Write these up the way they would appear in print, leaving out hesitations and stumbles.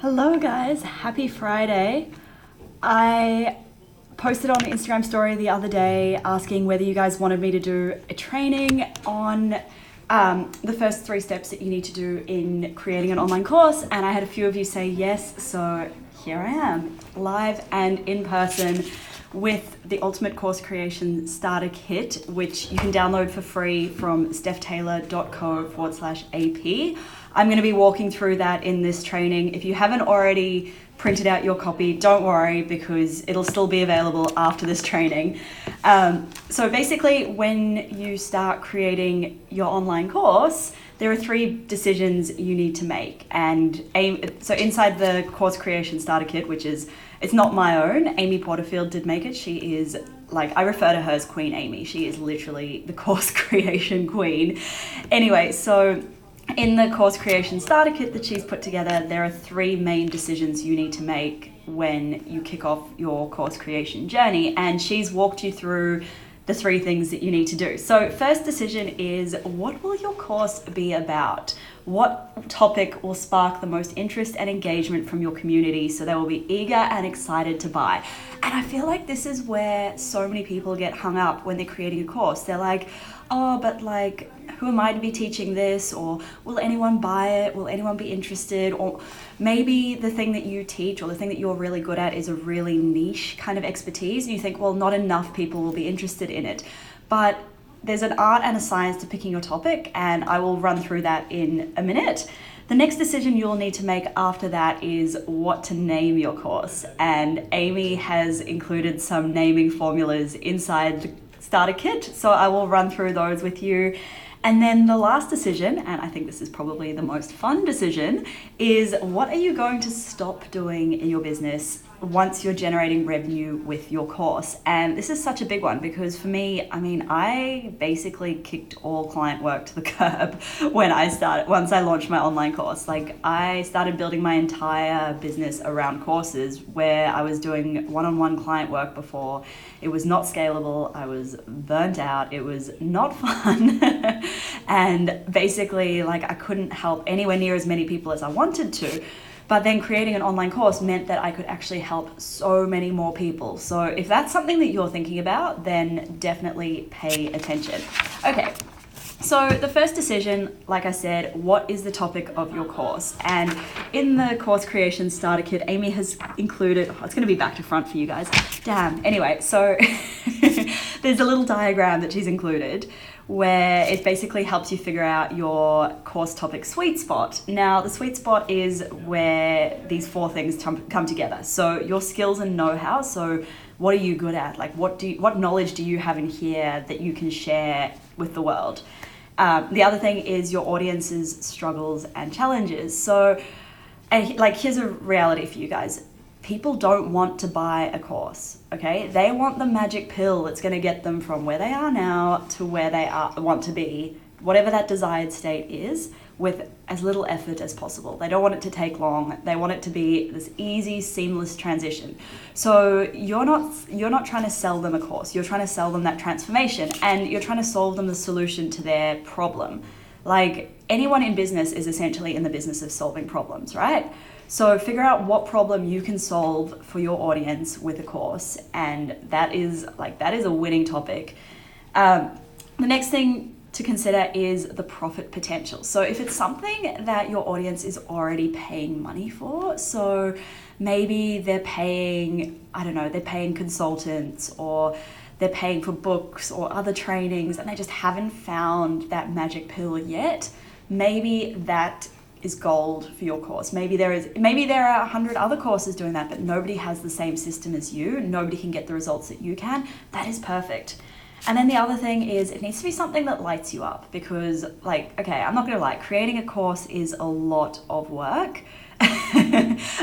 Hello guys, happy Friday. I posted on the Instagram story the other day asking whether you guys wanted me to do a training on the first 3 steps that you need to do in creating an online course, and I had a few of you say yes, so here I am, live and in person with the Ultimate Course Creation Starter Kit, which you can download for free from stephtaylor.co/AP. I'm going to be walking through that in this training. If you haven't already printed out your copy, don't worry, because it'll still be available after this training. So basically, when you start creating your online course, there are 3 decisions you need to make. And so inside the Course Creation Starter Kit, which is, it's not my own, Amy Porterfield did make it. She is, like, I refer to her as Queen Amy. She is literally the course creation queen. Anyway, so in the Course Creation Starter Kit that she's put together, there are 3 main decisions you need to make when you kick off your course creation journey, and she's walked you through the 3 things that you need to do. So first decision is, what will your course be about? What topic will spark the most interest and engagement from your community so they will be eager and excited to buy? And I feel like this is where so many people get hung up when they're creating a course. They're like, oh, but like, who am I to be teaching this? Or will anyone buy it? Will anyone be interested? Or maybe the thing that you teach or the thing that you're really good at is a really niche kind of expertise. And you think, well, not enough people will be interested in it. But there's an art and a science to picking your topic, and I will run through that in a minute. The next decision you'll need to make after that is what to name your course. And Amy has included some naming formulas inside the starter kit, so I will run through those with you. And then the last decision, and I think this is probably the most fun decision, is what are you going to stop doing in your business once you're generating revenue with your course? And this is such a big one because for me, I basically kicked all client work to the curb once I launched my online course. Like, I started building my entire business around courses where I was doing one-on-one client work before. It was not scalable. I was burnt out. It was not fun. And basically, like, I couldn't help anywhere near as many people as I wanted to. But then creating an online course meant that I could actually help so many more people. So if that's something that you're thinking about, then definitely pay attention. Okay, so the first decision, like I said, what is the topic of your course? And in the Course Creation Starter Kit, Amy has included, it's going to be back to front for you guys. Damn. Anyway, so there's a little diagram that she's included where it basically helps you figure out your course topic sweet spot. Now, the sweet spot is where these 4 things come together. So your skills and know-how. So what are you good at? Like, what knowledge do you have in here that you can share with the world? The other thing is your audience's struggles and challenges. So, like, here's a reality for you guys. People don't want to buy a course, okay? They want the magic pill that's going to get them from where they are now to where they want to be, whatever that desired state is, with as little effort as possible. They don't want it to take long. They want it to be this easy, seamless transition. So you're not trying to sell them a course. You're trying to sell them that transformation, and you're trying to solve them the solution to their problem. Like, anyone in business is essentially in the business of solving problems, right? So figure out what problem you can solve for your audience with a course, and that is a winning topic. The next thing to consider is the profit potential. So if it's something that your audience is already paying money for, so maybe they're paying consultants, or they're paying for books or other trainings, and they just haven't found that magic pill yet, maybe that is gold for your course. Maybe there are 100 other courses doing that, but nobody has the same system as you. Nobody can get the results that you can. That is perfect. And then the other thing is, it needs to be something that lights you up, because, like, okay, I'm not gonna lie, creating a course is a lot of work.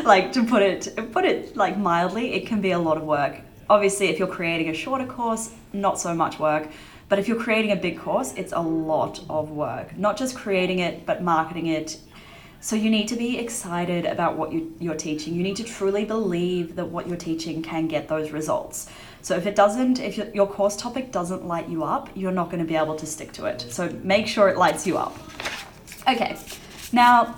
Like, to put it like mildly, it can be a lot of work. Obviously, if you're creating a shorter course, not so much work. But if you're creating a big course, it's a lot of work. Not just creating it, but marketing it. So you need to be excited about what you're teaching. You need to truly believe that what you're teaching can get those results. So if your course topic doesn't light you up, you're not going to be able to stick to it. So make sure it lights you up. Okay, now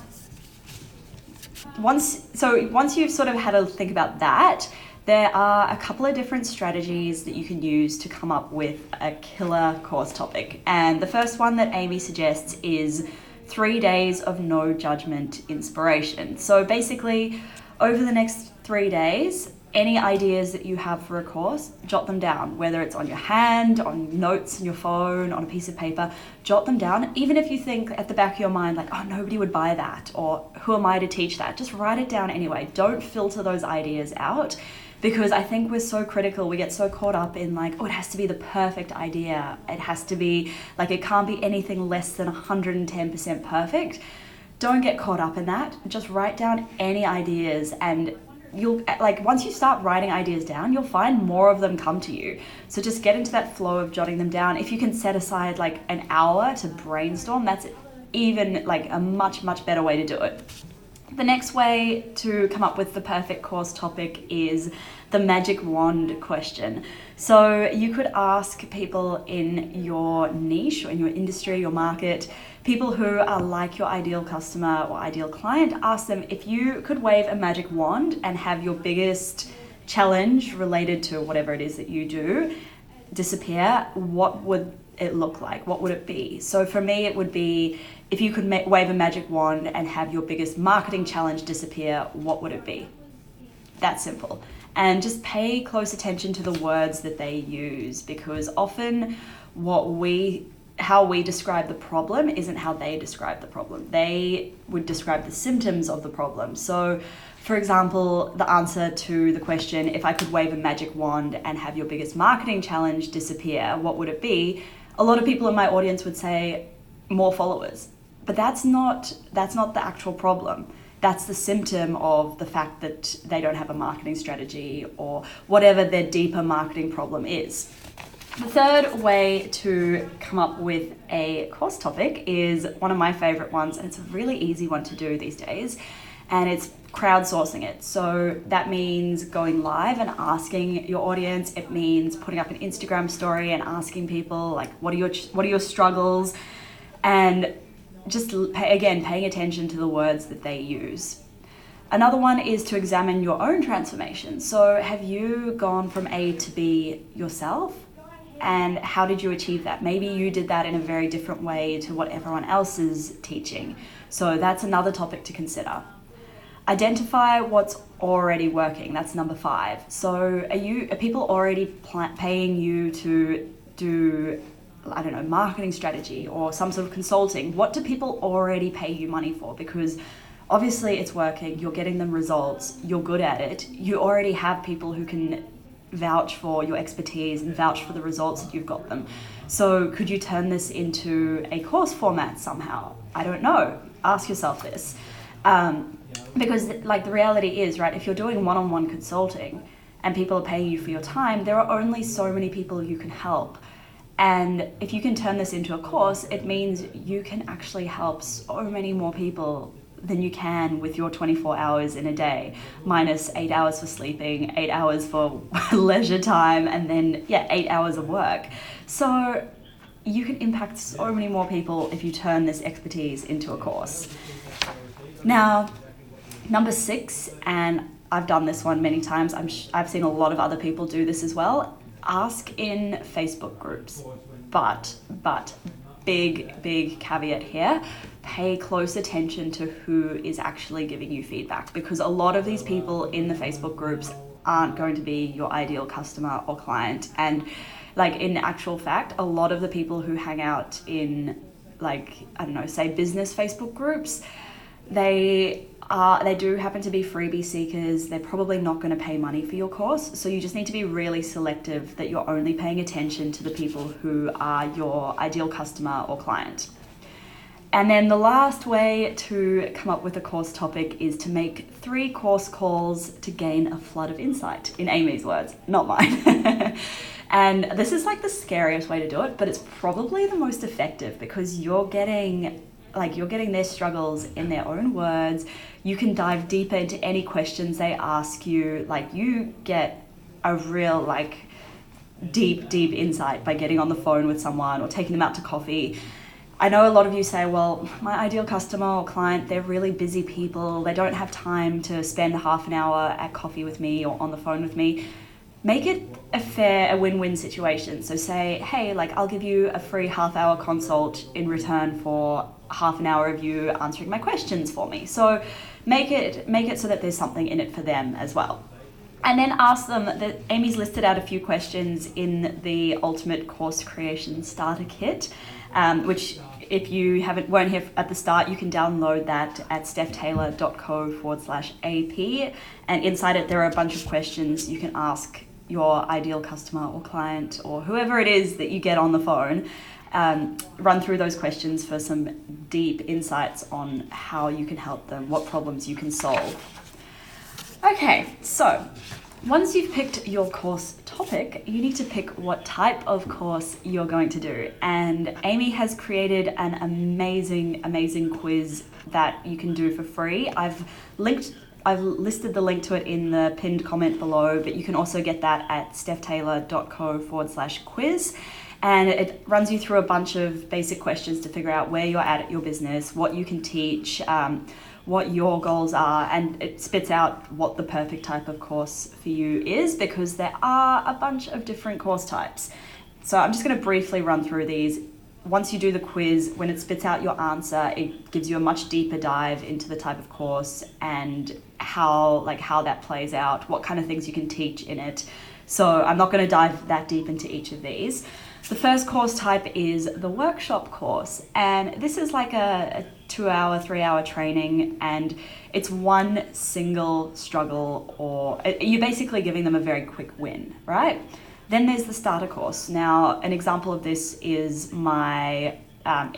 once you've sort of had a think about that, there are a couple of different strategies that you can use to come up with a killer course topic. And the first one that Amy suggests is 3 days of no judgment inspiration. So basically, over the next 3 days, any ideas that you have for a course, jot them down, whether it's on your hand, on notes in your phone, on a piece of paper, jot them down. Even if you think at the back of your mind, like, oh, nobody would buy that, or who am I to teach that? Just write it down anyway. Don't filter those ideas out, because I think we're so critical. We get so caught up in like, oh, it has to be the perfect idea. It has to be like, it can't be anything less than 110% perfect. Don't get caught up in that. Just write down any ideas, and you'll, like, once you start writing ideas down, you'll find more of them come to you. So just get into that flow of jotting them down. If you can set aside like an hour to brainstorm, that's even like a much, much better way to do it. The next way to come up with the perfect course topic is the magic wand question. So you could ask people in your niche or in your industry, your market, people who are like your ideal customer or ideal client, ask them if you could wave a magic wand and have your biggest challenge related to whatever it is that you do disappear, what would it look like? What would it be? So for me, it would be, if you could wave a magic wand and have your biggest marketing challenge disappear, what would it be? That's simple. And just pay close attention to the words that they use, because often how we describe the problem isn't how they describe the problem. They would describe the symptoms of the problem. So for example, the answer to the question, if I could wave a magic wand and have your biggest marketing challenge disappear, what would it be? A lot of people in my audience would say more followers, but that's not the actual problem. That's the symptom of the fact that they don't have a marketing strategy or whatever their deeper marketing problem is. The third way to come up with a course topic is one of my favorite ones, and it's a really easy one to do these days, and it's crowdsourcing it. So that means going live and asking your audience. It means putting up an Instagram story and asking people like, what are your struggles, and just paying attention to the words that they use. Another one is to examine your own transformation. So have you gone from A to B yourself? And how did you achieve that? Maybe you did that in a very different way to what everyone else is teaching. So that's another topic to consider. Identify what's already working. That's number 5. So are people already paying you to do, I don't know, marketing strategy or some sort of consulting? What do people already pay you money for? Because obviously it's working, you're getting them results, you're good at it, you already have people who can vouch for your expertise and vouch for the results that you've got them. So could you turn this into a course format somehow? I don't know. Ask yourself this. Because like the reality is, right, if you're doing one-on-one consulting and people are paying you for your time, there are only so many people you can help. And if you can turn this into a course, it means you can actually help so many more people than you can with your 24 hours in a day, minus 8 hours for sleeping, 8 hours for leisure time, and then 8 hours of work. So you can impact so many more people if you turn this expertise into a course. Now, number 6, and I've done this one many times, I've seen a lot of other people do this as well, ask in Facebook groups. But big caveat here, pay close attention to who is actually giving you feedback, because a lot of these people in the Facebook groups aren't going to be your ideal customer or client. And like in actual fact, a lot of the people who hang out in, like, I don't know, say business Facebook groups, they do happen to be freebie seekers. They're probably not going to pay money for your course. So you just need to be really selective that you're only paying attention to the people who are your ideal customer or client. And then the last way to come up with a course topic is to make 3 course calls to gain a flood of insight, in Amy's words, not mine. And this is like the scariest way to do it, but it's probably the most effective, because you're getting their struggles in their own words. You can dive deeper into any questions they ask you. Like, you get a real deep insight by getting on the phone with someone or taking them out to coffee. I know a lot of you say, well, my ideal customer or client, they're really busy people. They don't have time to spend half an hour at coffee with me or on the phone with me. Make it a win-win situation. So say, hey, like I'll give you a free half-hour consult in return for half an hour of you answering my questions for me. So make it so that there's something in it for them as well. And then ask them that Amy's listed out a few questions in the Ultimate Course Creation Starter Kit, which if you weren't here at the start, you can download that at stephtaylor.co/AP. And inside it, there are a bunch of questions you can ask your ideal customer or client or whoever it is that you get on the phone. Run through those questions for some deep insights on how you can help them, what problems you can solve. Okay, so once you've picked your course topic, you need to pick what type of course you're going to do. And Amy has created an amazing quiz that you can do for free. I've listed the link to it in the pinned comment below, but you can also get that at stephtaylor.co/quiz. And it runs you through a bunch of basic questions to figure out where you're at your business, what you can teach, what your goals are, and it spits out what the perfect type of course for you is, because there are a bunch of different course types. So I'm just going to briefly run through these. Once you do the quiz, when it spits out your answer, it gives you a much deeper dive into the type of course and how that plays out, what kind of things you can teach in it. So I'm not going to dive that deep into each of these. The first course type is the workshop course, and this is like a 2-hour, 3-hour training, and it's one single struggle, or you're basically giving them a very quick win, right? Then there's the starter course. Now, an example of this is my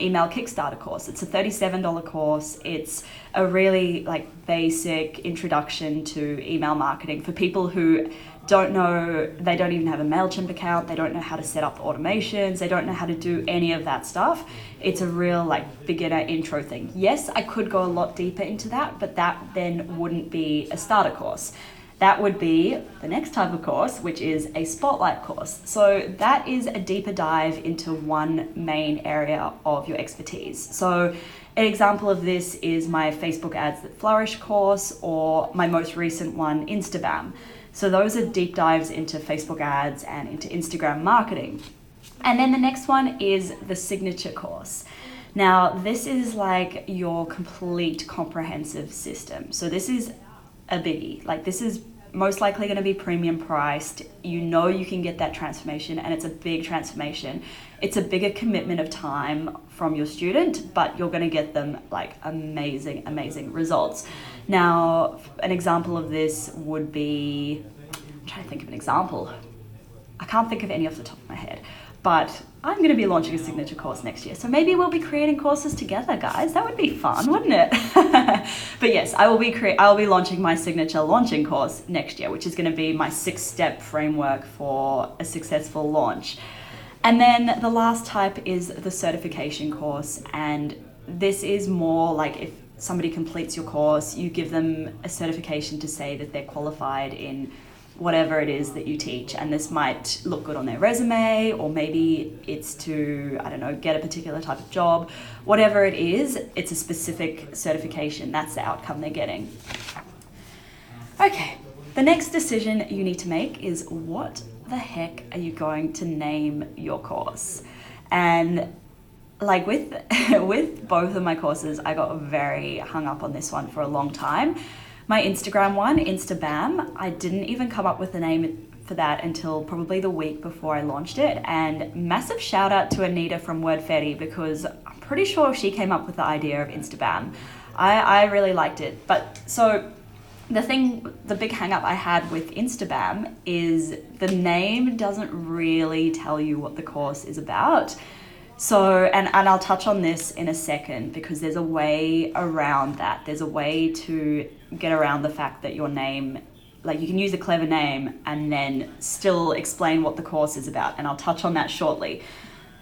email Kickstarter course. It's a $37 course. It's a really basic introduction to email marketing for people who don't know, they don't even have a MailChimp account, they don't know how to set up automations, they don't know how to do any of that stuff. It's a real beginner intro thing. Yes, I could go a lot deeper into that, but that then wouldn't be a starter course. That would be the next type of course, which is a spotlight course. So that is a deeper dive into one main area of your expertise. So an example of this is my Facebook Ads That Flourish course, or my most recent one, Instagram. So those are deep dives into Facebook ads and into Instagram marketing. And then the next one is the signature course. Now, this is like your complete comprehensive system. So this is a biggie. This is most likely going to be premium priced. You know you can get that transformation, and it's a big transformation. It's a bigger commitment of time from your student, but you're going to get them amazing results. Now, an example of this would be, I'm trying to think of an example. I can't think of any off the top of my head, but I'm going to be launching a signature course next year. So maybe we'll be creating courses together, guys. That would be fun, wouldn't it? But yes, I will be launching my signature launching course next year, which is going to be my 6-step framework for a successful launch. And then the last type is the certification course. And this is more like if somebody completes your course, you give them a certification to say that they're qualified in whatever it is that you teach. And this might look good on their resume, or maybe it's to, get a particular type of job. Whatever it is, it's a specific certification. That's the outcome they're getting. Okay, the next decision you need to make is, what the heck are you going to name your course? And with both of my courses, I got very hung up on this one for a long time. My Instagram one, Instabam, I didn't even come up with a name for that until probably the week before I launched it. And massive shout out to Anita from WordFetty, because I'm pretty sure she came up with the idea of Instabam. I really liked it. But so the big hang up I had with Instabam is the name doesn't really tell you what the course is about. So, and I'll touch on this in a second, because there's a way around that. There's a way to get around the fact that your name, you can use a clever name and then still explain what the course is about. And I'll touch on that shortly.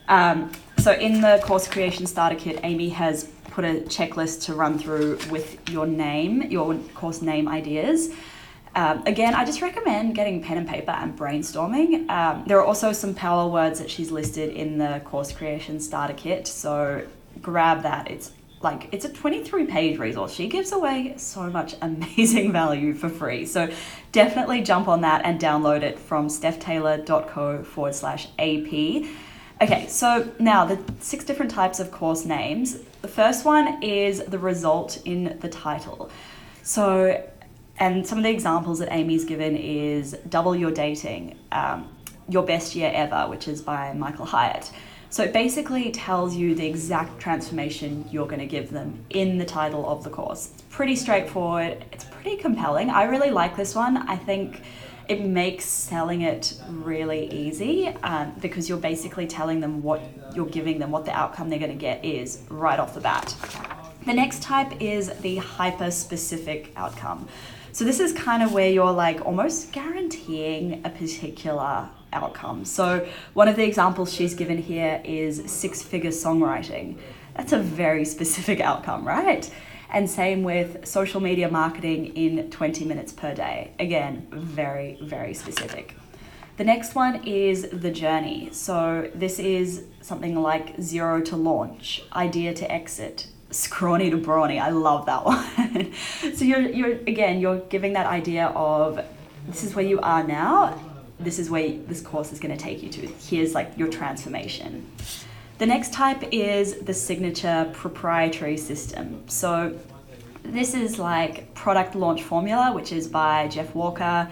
So in the course creation starter kit, Amy has put a checklist to run through with your name, your course name ideas. Again, I just recommend getting pen and paper and brainstorming. There are also some power words that she's listed in the course creation starter kit. So grab that. It's a 23-page resource. She gives away so much amazing value for free. So definitely jump on that and download it from stephtaylor.co/AP. Okay, so now the 6 different types of course names. The first one is the result in the title. So, and some of the examples that Amy's given is Double Your Dating, Your Best Year Ever, which is by Michael Hyatt. So it basically tells you the exact transformation you're going to give them in the title of the course. It's pretty straightforward. It's pretty compelling. I really like this one. I think it makes selling it really easy because you're basically telling them what you're giving them, what the outcome they're going to get is right off the bat. The next type is the hyper-specific outcome. So this is kind of where you're like almost guaranteeing a particular outcome. So one of the examples she's given here is 6-figure songwriting. That's a very specific outcome, right? And same with social media marketing in 20 minutes per day. Again, very, very specific. The next one is the journey. So this is something like 0 to launch, idea to exit, scrawny to brawny. I love that one. So you're giving that idea of this is where you are now. This is where this course is going to take you to. Here's like your transformation. The next type is the signature proprietary system. So this is like product launch formula, which is by Jeff Walker,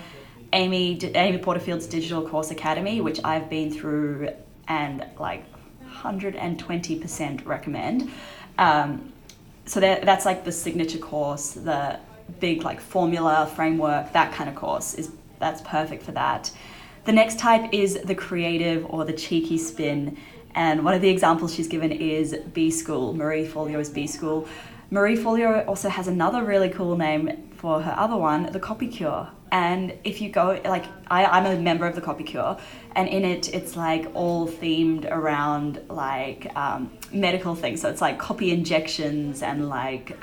Amy Porterfield's Digital Course Academy, which I've been through and like 120% recommend. So that's like the signature course, the big like formula, framework, that kind of course that's perfect for that. The next type is the creative or the cheeky spin. And one of the examples she's given is B School, Marie Forleo's B School. Marie Forleo also has another really cool name for her other one, the Copy Cure. And if you go, like, I'm a member of the Copy Cure, and in it, it's like all themed around like medical things. So it's like copy injections and like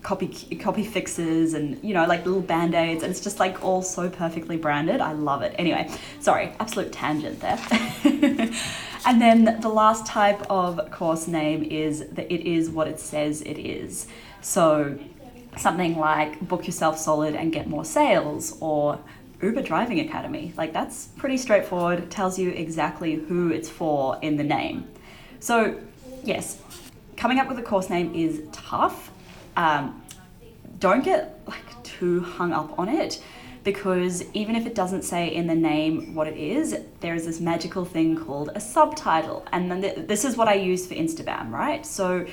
copy fixes and, you know, like little band-aids. And it's just like all so perfectly branded. I love it. Anyway, sorry, absolute tangent there. And then the last type of course name is that it is what it says it is. So something like Book Yourself Solid and Get More Sales, or Uber Driving Academy. Like, that's pretty straightforward. It tells you exactly who it's for in the name. So yes, coming up with a course name is tough. Don't get like too hung up on it, because even if it doesn't say in the name what it is, there is this magical thing called a subtitle. And then this is what I use for Instagram, right? So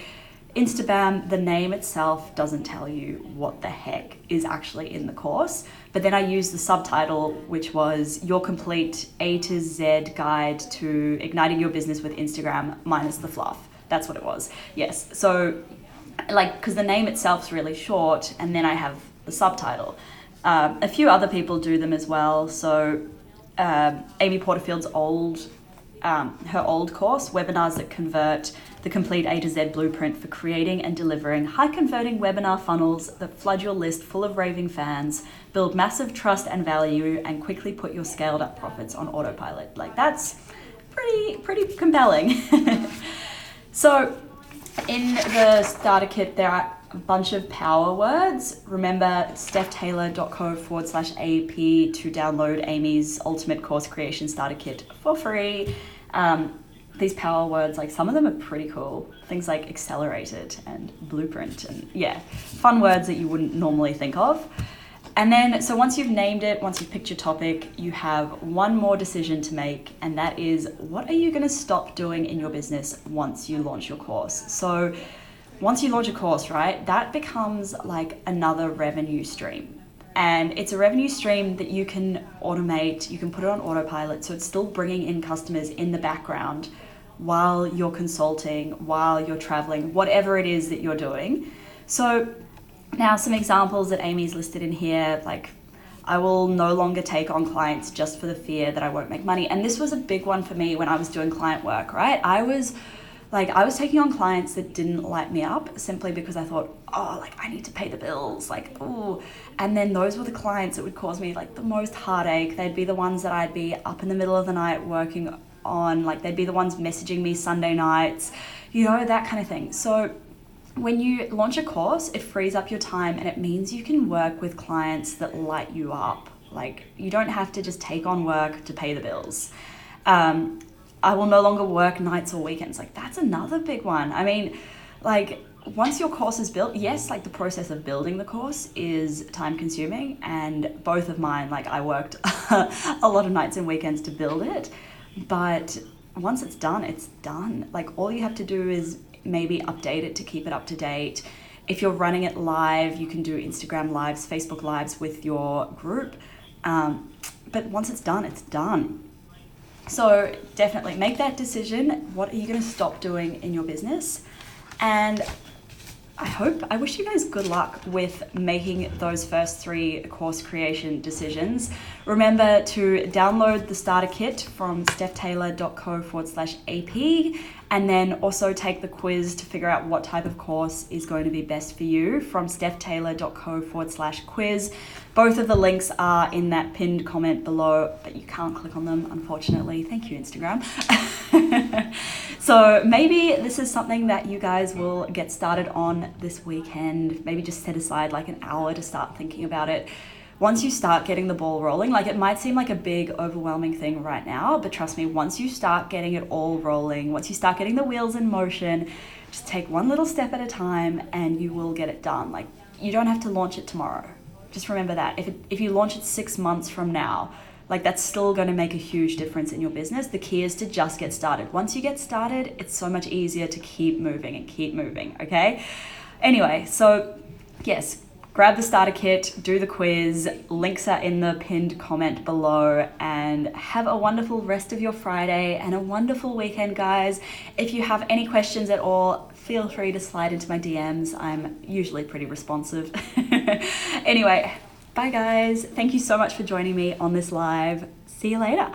Instagram, the name itself doesn't tell you what the heck is actually in the course, but then I use the subtitle, which was your complete A to Z guide to igniting your business with Instagram minus the fluff. That's what it was. Yes. So like, because the name itself's really short, and then I have the subtitle. A few other people do them as well. So Amy Porterfield's her old course, Webinars That Convert, the complete A to Z blueprint for creating and delivering high-converting webinar funnels that flood your list full of raving fans, build massive trust and value, and quickly put your scaled-up profits on autopilot. Like, that's pretty compelling. So in the starter kit, there are a bunch of power words. Remember stephtaylor.co/AP to download Amy's Ultimate Course Creation Starter Kit for free. These power words, like, some of them are pretty cool. Things like accelerated and blueprint and fun words that you wouldn't normally think of. And then, so once you've named it, once you've picked your topic, you have one more decision to make, and that is, what are you going to stop doing in your business once you launch your course? So once you launch a course, right, that becomes like another revenue stream. And it's a revenue stream that you can automate, you can put it on autopilot, so it's still bringing in customers in the background while you're consulting, while you're traveling, whatever it is that you're doing. So now some examples that Amy's listed in here, like, I will no longer take on clients just for the fear that I won't make money. And this was a big one for me when I was doing client work, right? I was taking on clients that didn't light me up simply because I thought, oh, like, I need to pay the bills, like, oh. And then those were the clients that would cause me like the most heartache. They'd be the ones that I'd be up in the middle of the night working on, like they'd be the ones messaging me Sunday nights, you know, that kind of thing. So when you launch a course, it frees up your time and it means you can work with clients that light you up. Like you don't have to just take on work to pay the bills. I will no longer work nights or weekends. Like that's another big one. I mean, like once your course is built, yes, like the process of building the course is time consuming, and both of mine, like I worked a lot of nights and weekends to build it, but once it's done, it's done. Like all you have to do is maybe update it to keep it up to date. If you're running it live, you can do Instagram lives, Facebook lives with your group. But once it's done, it's done. So definitely make that decision. What are you going to stop doing in your business? And I wish you guys good luck with making those first 3 course creation decisions. Remember to download the starter kit from stephtaylor.co/AP, and then also take the quiz to figure out what type of course is going to be best for you from stephtaylor.co/quiz. Both of the links are in that pinned comment below, but you can't click on them, unfortunately. Thank you, Instagram. So maybe this is something that you guys will get started on this weekend. Maybe just set aside like an hour to start thinking about it. Once you start getting the ball rolling, like it might seem like a big overwhelming thing right now, but trust me, once you start getting it all rolling, once you start getting the wheels in motion, just take one little step at a time and you will get it done. Like you don't have to launch it tomorrow. Just remember that. If you launch it 6 months from now, like that's still going to make a huge difference in your business. The key is to just get started. Once you get started, it's so much easier to keep moving, okay? Anyway, so yes, grab the starter kit, do the quiz, links are in the pinned comment below, and have a wonderful rest of your Friday and a wonderful weekend, guys. If you have any questions at all, feel free to slide into my DMs. I'm usually pretty responsive. Anyway, bye guys. Thank you so much for joining me on this live. See you later.